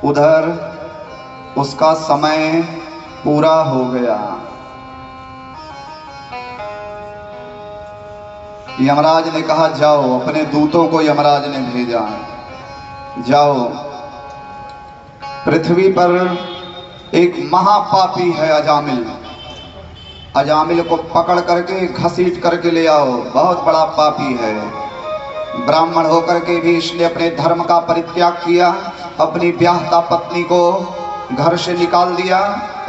उधर उसका समय पूरा हो गया। यमराज ने कहा जाओ, अपने दूतों को यमराज ने भेजा, जाओ पृथ्वी पर एक महापापी है अजामिल, अजामिल को पकड़ करके घसीट करके ले आओ, बहुत बड़ा पापी है। ब्राह्मण होकर के भी इसने अपने धर्म का परित्याग किया, अपनी ब्याहता पत्नी को घर से निकाल दिया,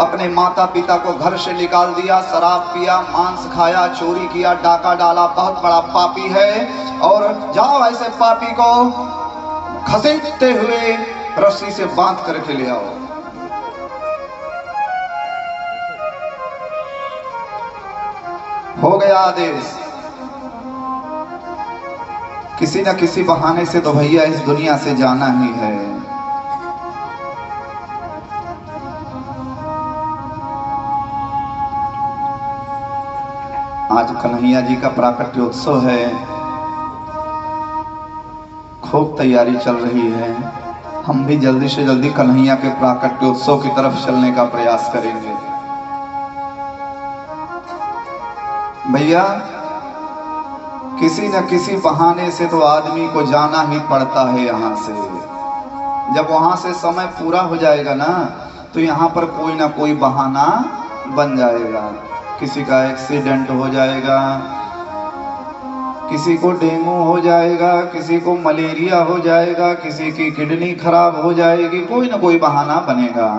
अपने माता पिता को घर से निकाल दिया, शराब पिया, मांस खाया, चोरी किया, डाका डाला, बहुत बड़ा पापी है। और जाओ ऐसे पापी को घसीटते हुए रस्सी से बांध करके ले आओ। हो गया आदेश। किसी न किसी बहाने से तो भैया इस दुनिया से जाना ही है। आज कन्हैया जी का प्राकट्योत्सव है, खूब तैयारी चल रही है। हम भी जल्दी से जल्दी कन्हैया के प्राकट्योत्सव की तरफ चलने का प्रयास करेंगे। भैया किसी न किसी बहाने से तो आदमी को जाना ही पड़ता है यहाँ से। जब वहां से समय पूरा हो जाएगा ना, तो यहाँ पर कोई ना कोई बहाना बन जाएगा। किसी का एक्सीडेंट हो जाएगा, किसी को डेंगू हो जाएगा, किसी को मलेरिया हो जाएगा, किसी की किडनी खराब हो जाएगी, कोई ना कोई बहाना बनेगा।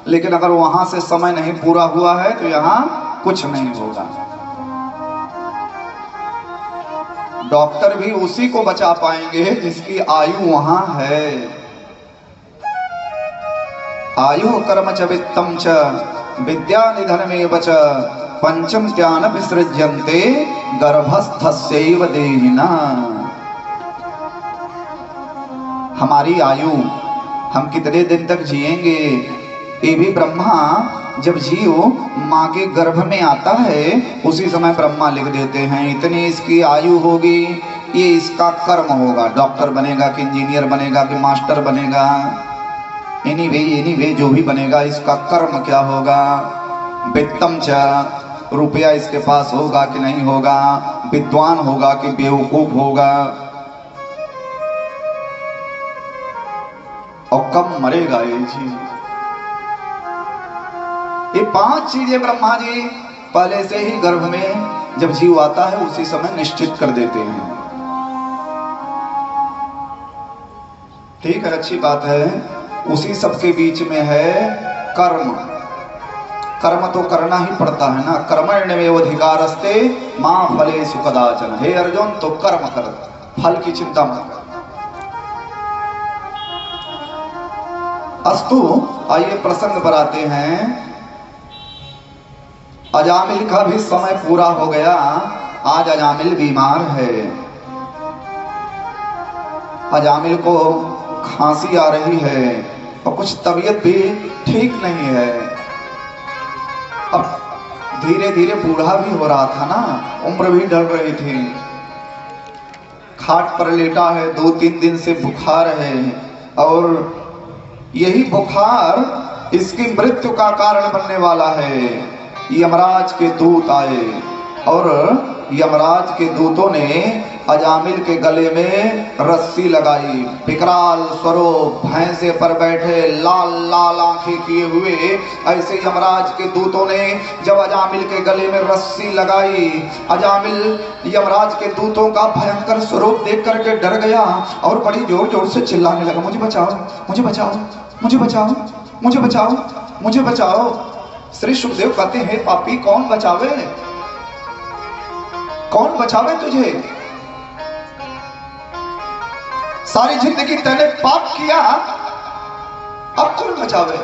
लेकिन अगर वहां से समय नहीं पूरा हुआ है तो यहाँ कुछ नहीं होगा। डॉक्टर भी उसी को बचा पाएंगे जिसकी आयु वहां है। आयु कर्म च वित्तम च विद्या निधनमेव च पंचम ज्ञान विसृज्यन्ते गर्भस्थस्यैव देहिना। हमारी आयु, हम कितने दिन तक जिएंगे, ये भी ब्रह्मा जब जीव माँ के गर्भ में आता है उसी समय ब्रह्मा लिख देते हैं। इतनी इसकी आयु होगी, ये इसका कर्म होगा। डॉक्टर बनेगा कि इंजीनियर बनेगा कि मास्टर बनेगा, एनीवे जो भी बनेगा, इसका कर्म क्या होगा। वित्तम च, रुपया इसके पास होगा कि नहीं होगा, विद्वान होगा कि बेवकूफ होगा, और कब मरेगा ये चीज। ये 5 चीजें ब्रह्मा जी पहले से ही गर्भ में जब जीव आता है उसी समय निश्चित कर देते हैं। ठीक है, अच्छी बात है। उसी सबके बीच में है कर्म। कर्म तो करना ही पड़ता है ना। कर्मण्येवाधिकारस्ते मां फलेषु कदाचन। हे अर्जुन, तो कर्म कर, फल की चिंता मत कर। अस्तु, आइए प्रसंग पर आते हैं। अजामिल का भी समय पूरा हो गया। आज अजामिल बीमार है। अजामिल को खांसी आ रही है और कुछ तबीयत भी ठीक नहीं है। अब धीरे धीरे बूढ़ा भी हो रहा था ना, उम्र भी ढल रही थी। खाट पर लेटा है, 2-3 दिन से बुखार है, और यही बुखार इसकी मृत्यु का कारण बनने वाला है। यमराज के दूत आए और यमराज के दूतों ने अजामिल के गले में रस्सी लगाई। विकराल स्वरूप, भैंसे पर बैठे, लाल लाल आंखें किए हुए, ऐसे यमराज के दूतों ने जब अजामिल के गले में रस्सी लगाई, अजामिल यमराज के दूतों का भयंकर स्वरूप देख करके डर गया और बड़ी जोर जोर से चिल्लाने लगा, मुझे बचाओ, मुझे बचाओ, मुझे बचाओ, मुझे बचाओ, मुझे बचाओ। श्री सुखदेव कहते हैं, पापी कौन बचावे, कौन बचावे तुझे? सारी जिंदगी तूने पाप किया, अब कौन बचावे?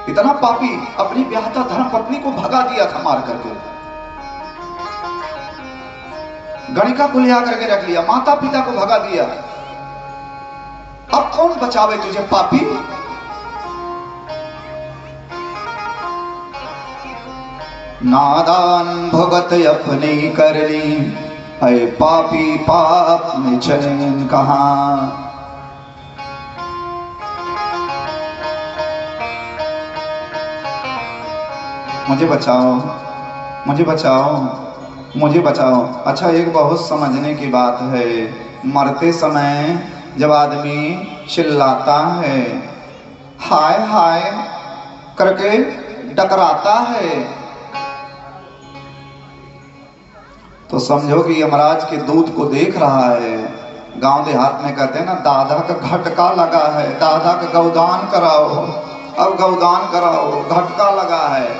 इतना पापी अपनी ब्याहता धर्म पत्नी को भगा दिया था मार करके, गणिका को लिया करके रख लिया, माता पिता को भगा दिया। अब कौन बचावे तुझे पापी? नादान भगत अपने करनी है पापी पाप में चैन कहाँ। मुझे बचाओ, मुझे बचाओ, मुझे बचाओ। अच्छा, एक बहुत समझने की बात है, मरते समय जब आदमी चिल्लाता है, हाय हाय करके डकराता है, तो समझो कि यमराज के दूत को देख रहा है। गांव देहात में कहते हैं ना, दादा का घटका लगा है, दादा का गौदान कराओ, अब गौदान कराओ, घटका लगा है।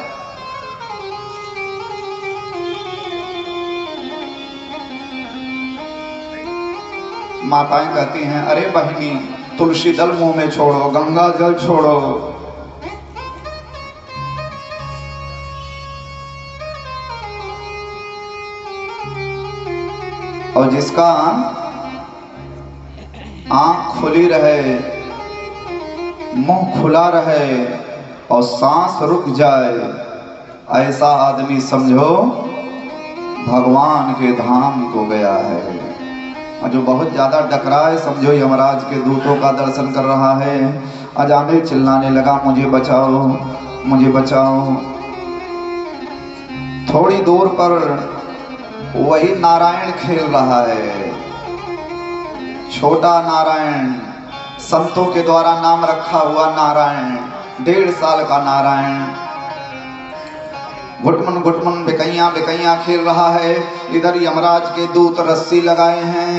माताएं कहती हैं, अरे बहनी तुलसी दल मुंह में छोड़ो, गंगा जल छोड़ो। और जिसका आंख खुली रहे, मुंह खुला रहे और सांस रुक जाए, ऐसा आदमी समझो भगवान के धाम को गया है। और जो बहुत ज्यादा डकरा है, समझो यमराज के दूतों का दर्शन कर रहा है। अजामिल चिल्लाने लगा, मुझे बचाओ, मुझे बचाओ। थोड़ी दूर पर वही नारायण खेल रहा है, छोटा नारायण, संतों के द्वारा नाम रखा हुआ नारायण, 1.5 साल का नारायण घुटमन घुटमन बेकैया बेकैया खेल रहा है। इधर यमराज के दूत रस्सी लगाए हैं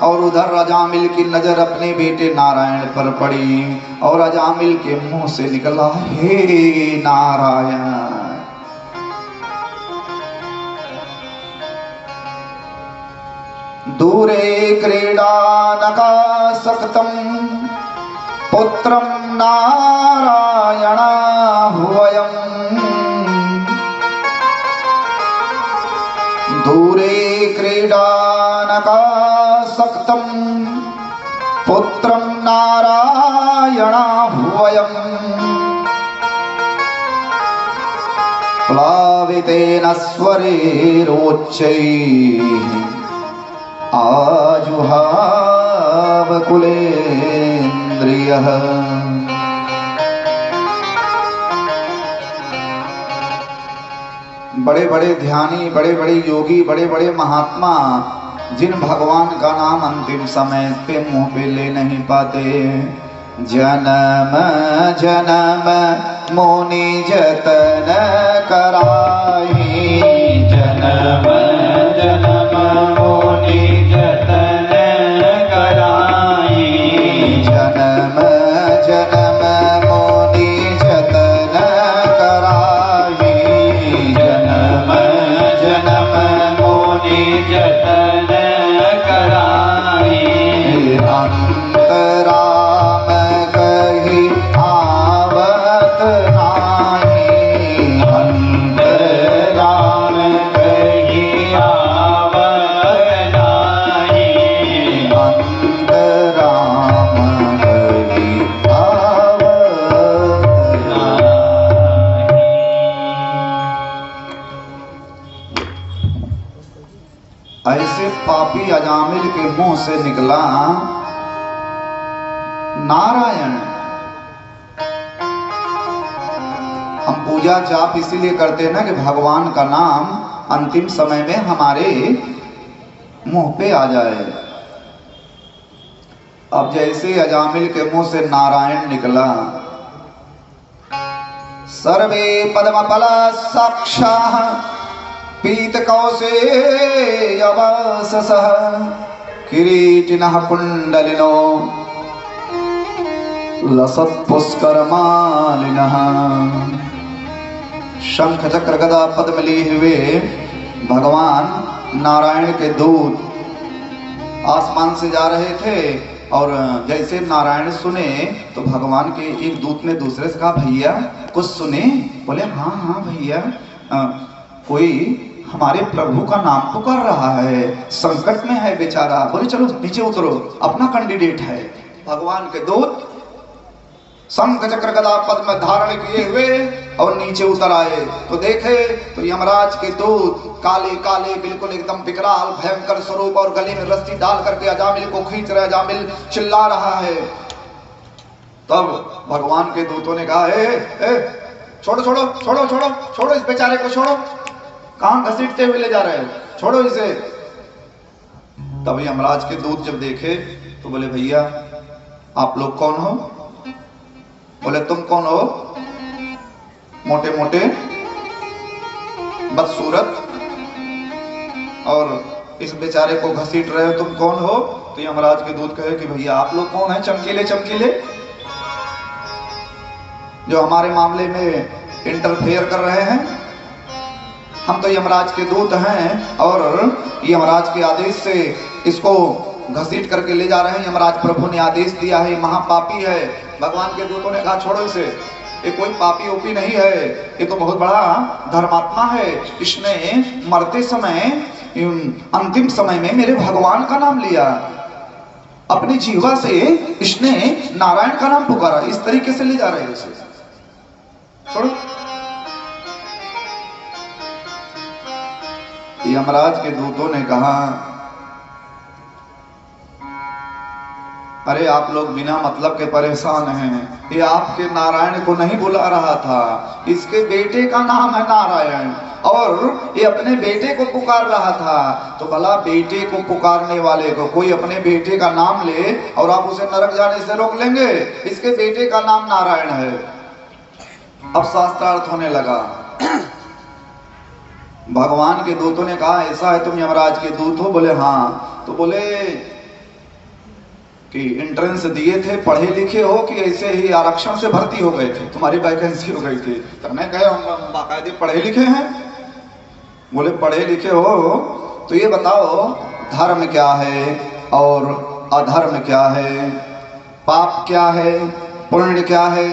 और उधर अजामिल की नजर अपने बेटे नारायण पर पड़ी और अजामिल के मुंह से निकला, हे नारायण। दूरे क्रीडानकासक्तं पुत्रं नारायणाह्वयम्। दूरे क्रीडानकासक्तं पुत्रं नारायणाह्वयम्। प्लावितेन स्वरेरोच्चैः आजुहाव कुलेन्द्रियः। बड़े बड़े ध्यानी, बड़े बड़े योगी, बड़े बड़े महात्मा जिन भगवान का नाम अंतिम समय पे मुंह पे ले नहीं पाते, जन्म जन्म मुनि जतन कराई, जन्म जन्म मुनि जतन कराई, जन्म जन्म मुनि जतन कराई, जन्म जन्म मुनि जतन कराई। अंतराम कही आवत नाही, अंतराम कही आवत नाही, अंतराम कही आवत नाही। ऐसे पापी अजामिल के मुंह से निकला नारायण। हम पूजा जाप इसीलिए करते हैं ना कि भगवान का नाम अंतिम समय में हमारे मुंह पे आ जाए। अब जैसे अजामिल के मुंह से नारायण निकला, सर्वे पद्मफला साक्षाः पीत कौसेयवाससः किरीटिनः कुण्डलिनो लसत्पुष्करमालिनः। शंख चक्र गदा पद्म लिए हुए भगवान नारायण के दूत आसमान से जा रहे थे और जैसे नारायण सुने तो भगवान के एक दूत ने दूसरे से कहा, भैया कुछ सुने? बोले हाँ हाँ भैया, कोई हमारे प्रभु का नाम पुकार रहा है, संकट में है बेचारा। बोले चलो नीचे उतरो, अपना कैंडिडेट है। भगवान के दूत शंख चक्र गदा पद्म धारण किए हुए और नीचे उतर आए तो देखे तो यमराज के दूत काले काले बिल्कुल एकदम विकराल भयंकर स्वरूप और गले में रस्सी डाल करके अजामिल को खींच रहे। अजामिल चिल्ला रहा है। तब भगवान के दूतों ने कहा छोड़ो छोड़ो छोड़ो छोड़ो छोड़ो इस बेचारे को, छोड़ो, कहां घसीटते हुए ले जा रहे हो, छोड़ो इसे। तब यमराज के दूत जब देखे तो बोले भैया आप लोग कौन हो? बोले तुम कौन हो? मोटे मोटे बदसूरत और इस बेचारे को घसीट रहे हो, तुम कौन हो? तो यमराज के दूत कहे कि भैया आप लोग कौन है चमकीले चमकीले जो हमारे मामले में इंटरफेयर कर रहे हैं? हम तो यमराज के दूत हैं और यमराज के आदेश से इसको घसीट करके ले जा रहे हैं। यमराज प्रभु ने आदेश दिया है, महापापी है। भगवान के दूतों ने कहा छोड़ो इसे, ये कोई पापी ओपी नहीं है, ये तो बहुत बड़ा धर्मात्मा है। इसने मरते समय अंतिम समय में मेरे भगवान का नाम लिया, अपनी जीवा से इसने नारायण का नाम पुकारा। इस तरीके से ले जा रहे हैं इसे, छोड़ो। यमराज के दूतों ने कहा अरे आप लोग बिना मतलब के परेशान हैं, ये आपके नारायण को नहीं बुला रहा था, इसके बेटे का नाम है नारायण और ये अपने बेटे को पुकार रहा था। तो भला बेटे को पुकारने वाले को कोई अपने बेटे का नाम ले और आप उसे नरक जाने से रोक लेंगे? इसके बेटे का नाम नारायण है। अब शास्त्रार्थ होने लगा। भगवान के दूतों ने कहा ऐसा है तुम यमराज के दूत हो? बोले हाँ। तो बोले कि एंट्रेंस दिए थे, पढ़े लिखे हो कि ऐसे ही आरक्षण से भर्ती हो गए थे, तुम्हारी वैकेंसी हो गई थी? तो मैं कहे हम बाकायदे पढ़े लिखे हैं। बोले पढ़े लिखे हो तो ये बताओ धर्म क्या है और अधर्म क्या है, पाप क्या है, पुण्य क्या है?